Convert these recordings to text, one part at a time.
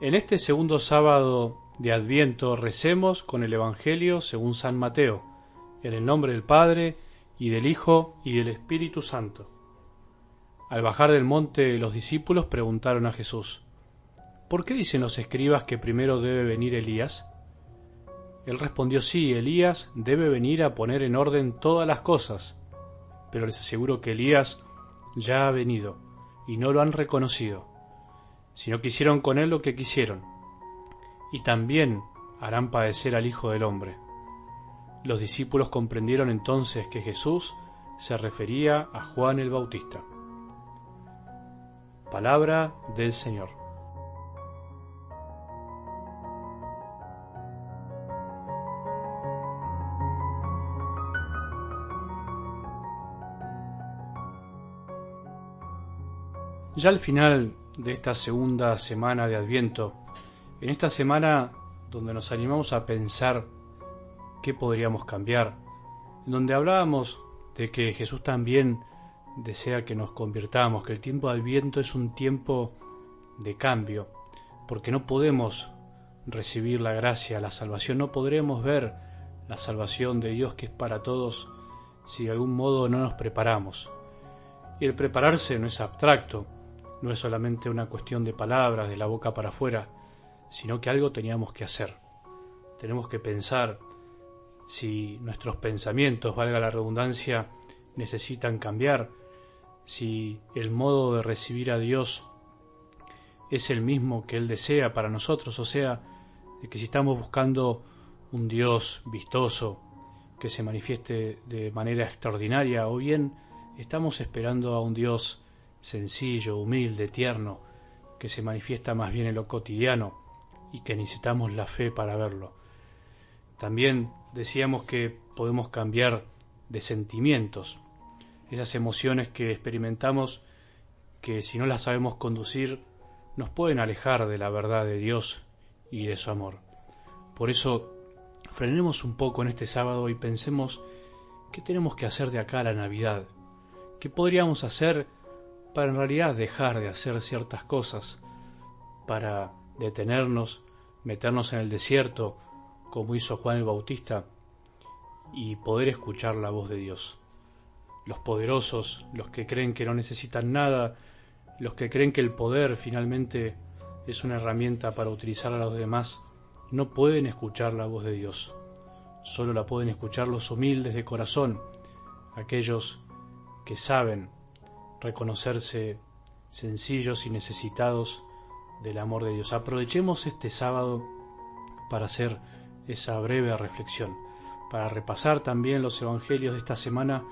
En este segundo sábado de Adviento recemos con el Evangelio según San Mateo, en el nombre del Padre, y del Hijo, y del Espíritu Santo. Al bajar del monte, los discípulos preguntaron a Jesús: ¿por qué dicen los escribas que primero debe venir Elías? Él respondió: sí, Elías debe venir a poner en orden todas las cosas, pero les aseguro que Elías ya ha venido, y no lo han reconocido, sino que hicieron con él lo que quisieron, y también harán padecer al Hijo del Hombre. Los discípulos comprendieron entonces que Jesús se refería a Juan el Bautista. Palabra del Señor. Ya al final de esta segunda semana de Adviento, en esta semana donde nos animamos a pensar qué podríamos cambiar, en donde hablábamos de que Jesús también desea que nos convirtamos, que el tiempo de Adviento es un tiempo de cambio, porque no podemos recibir la gracia, la salvación, no podremos ver la salvación de Dios que es para todos si de algún modo no nos preparamos. Y el prepararse no es abstracto, no es solamente una cuestión de palabras, de la boca para afuera, sino que algo teníamos que hacer. Tenemos que pensar si nuestros pensamientos, valga la redundancia, necesitan cambiar, si el modo de recibir a Dios es el mismo que Él desea para nosotros, o sea, de que si estamos buscando un Dios vistoso, que se manifieste de manera extraordinaria, o bien estamos esperando a un Dios sencillo, humilde, tierno, que se manifiesta más bien en lo cotidiano y que necesitamos la fe para verlo. También decíamos que podemos cambiar de sentimientos, esas emociones que experimentamos que si no las sabemos conducir nos pueden alejar de la verdad de Dios y de su amor. Por eso frenemos un poco en este sábado y pensemos qué tenemos que hacer de acá a la Navidad, qué podríamos hacer para en realidad dejar de hacer ciertas cosas, para detenernos, meternos en el desierto, como hizo Juan el Bautista, y poder escuchar la voz de Dios. Los poderosos, los que creen que no necesitan nada, los que creen que el poder finalmente es una herramienta para utilizar a los demás, no pueden escuchar la voz de Dios. Solo la pueden escuchar los humildes de corazón, aquellos que saben reconocerse sencillos y necesitados del amor de Dios. Aprovechemos este sábado para hacer esa breve reflexión, para repasar también los evangelios de esta semana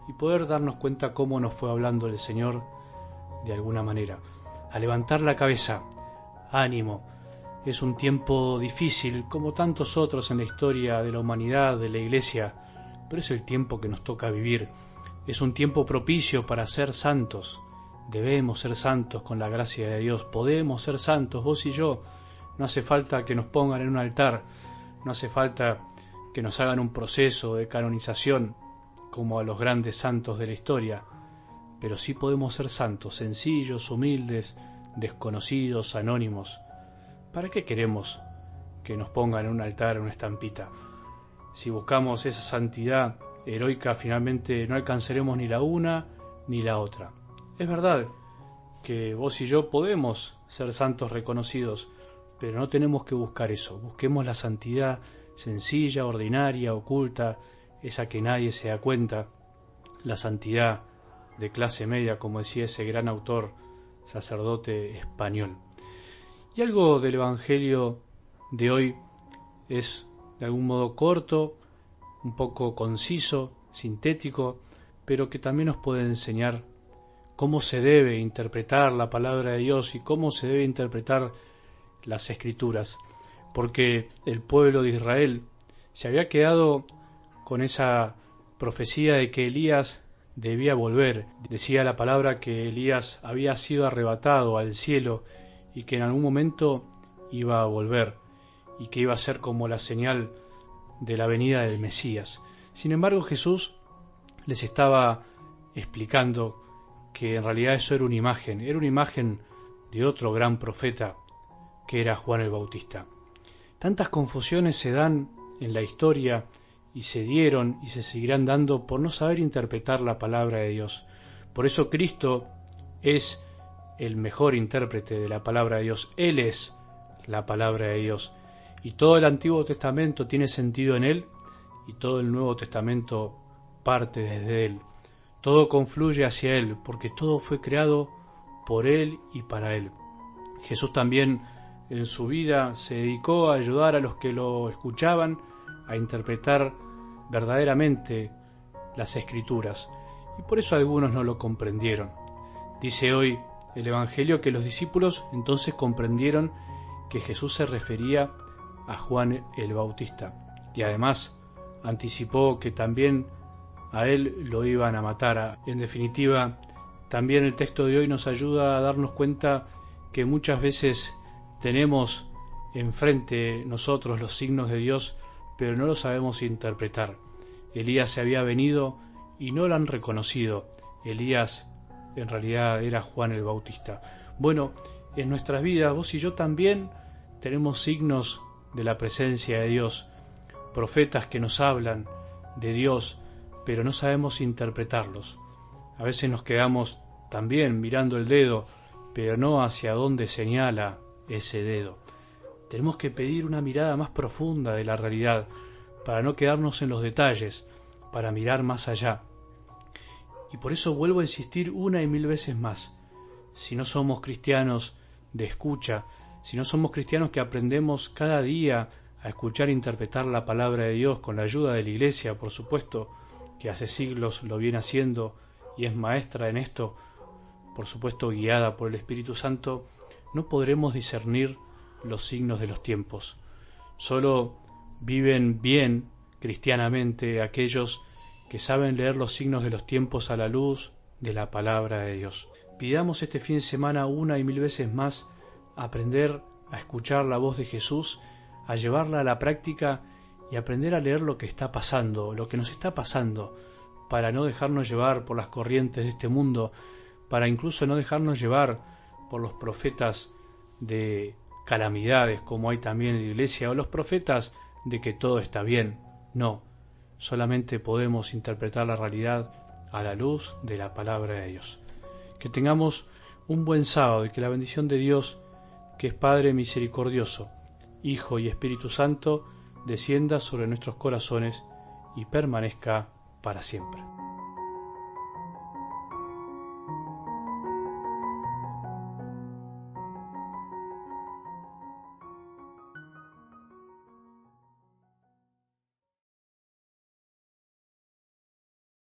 y poder darnos cuenta cómo nos fue hablando el Señor de alguna manera. A levantar la cabeza, ánimo, es un tiempo difícil como tantos otros en la historia de la humanidad, de la Iglesia, pero es el tiempo que nos toca vivir. Es un tiempo propicio para ser santos. Debemos ser santos con la gracia de Dios. Podemos ser santos, vos y yo. No hace falta que nos pongan en un altar. No hace falta que nos hagan un proceso de canonización como a los grandes santos de la historia. Pero sí podemos ser santos, sencillos, humildes, desconocidos, anónimos. ¿Para qué queremos que nos pongan en un altar, en una estampita? Si buscamos esa santidad heroica, finalmente no alcanzaremos ni la una ni la otra. Es verdad que vos y yo podemos ser santos reconocidos, pero no tenemos que buscar eso. Busquemos la santidad sencilla, ordinaria, oculta, esa que nadie se da cuenta, la santidad de clase media, como decía ese gran autor, sacerdote español. Y algo del Evangelio de hoy es de algún modo corto, un poco conciso, sintético, pero que también nos puede enseñar cómo se debe interpretar la palabra de Dios y cómo se debe interpretar las Escrituras, porque el pueblo de Israel se había quedado con esa profecía de que Elías debía volver. Decía la palabra que Elías había sido arrebatado al cielo y que en algún momento iba a volver y que iba a ser como la señal de la venida del Mesías. Sin embargo, Jesús les estaba explicando que en realidad eso era una imagen de otro gran profeta, que era Juan el Bautista. Tantas confusiones se dan en la historia y se dieron y se seguirán dando por no saber interpretar la palabra de Dios. Por eso Cristo es el mejor intérprete de la palabra de Dios. Él es la palabra de Dios. Y todo el Antiguo Testamento tiene sentido en Él y todo el Nuevo Testamento parte desde Él. Todo confluye hacia Él porque todo fue creado por Él y para Él. Jesús también en su vida se dedicó a ayudar a los que lo escuchaban a interpretar verdaderamente las Escrituras. Y por eso algunos no lo comprendieron. Dice hoy el Evangelio que los discípulos entonces comprendieron que Jesús se refería a Juan el Bautista. Y además anticipó que también a él lo iban a matar. En definitiva, también el texto de hoy nos ayuda a darnos cuenta que muchas veces tenemos enfrente nosotros los signos de Dios, pero no los sabemos interpretar. Elías se había venido y no lo han reconocido. Elías en realidad era Juan el Bautista. Bueno, en nuestras vidas vos y yo también tenemos signos de la presencia de Dios, profetas que nos hablan de Dios, pero no sabemos interpretarlos. A veces nos quedamos también mirando el dedo, pero no hacia dónde señala ese dedo. Tenemos que pedir una mirada más profunda de la realidad, para no quedarnos en los detalles, para mirar más allá. Y por eso vuelvo a insistir una y mil veces más. Si no somos cristianos de escucha, si no somos cristianos que aprendemos cada día a escuchar e interpretar la palabra de Dios con la ayuda de la Iglesia, por supuesto, que hace siglos lo viene haciendo y es maestra en esto, por supuesto guiada por el Espíritu Santo, no podremos discernir los signos de los tiempos. Solo viven bien cristianamente aquellos que saben leer los signos de los tiempos a la luz de la palabra de Dios. Pidamos este fin de semana una y mil veces más aprender a escuchar la voz de Jesús, a llevarla a la práctica y aprender a leer lo que está pasando, lo que nos está pasando, para no dejarnos llevar por las corrientes de este mundo, para incluso no dejarnos llevar por los profetas de calamidades como hay también en la Iglesia, o los profetas de que todo está bien. No, solamente podemos interpretar la realidad a la luz de la palabra de Dios. Que tengamos un buen sábado y que la bendición de Dios, que es Padre misericordioso, Hijo y Espíritu Santo, descienda sobre nuestros corazones y permanezca para siempre.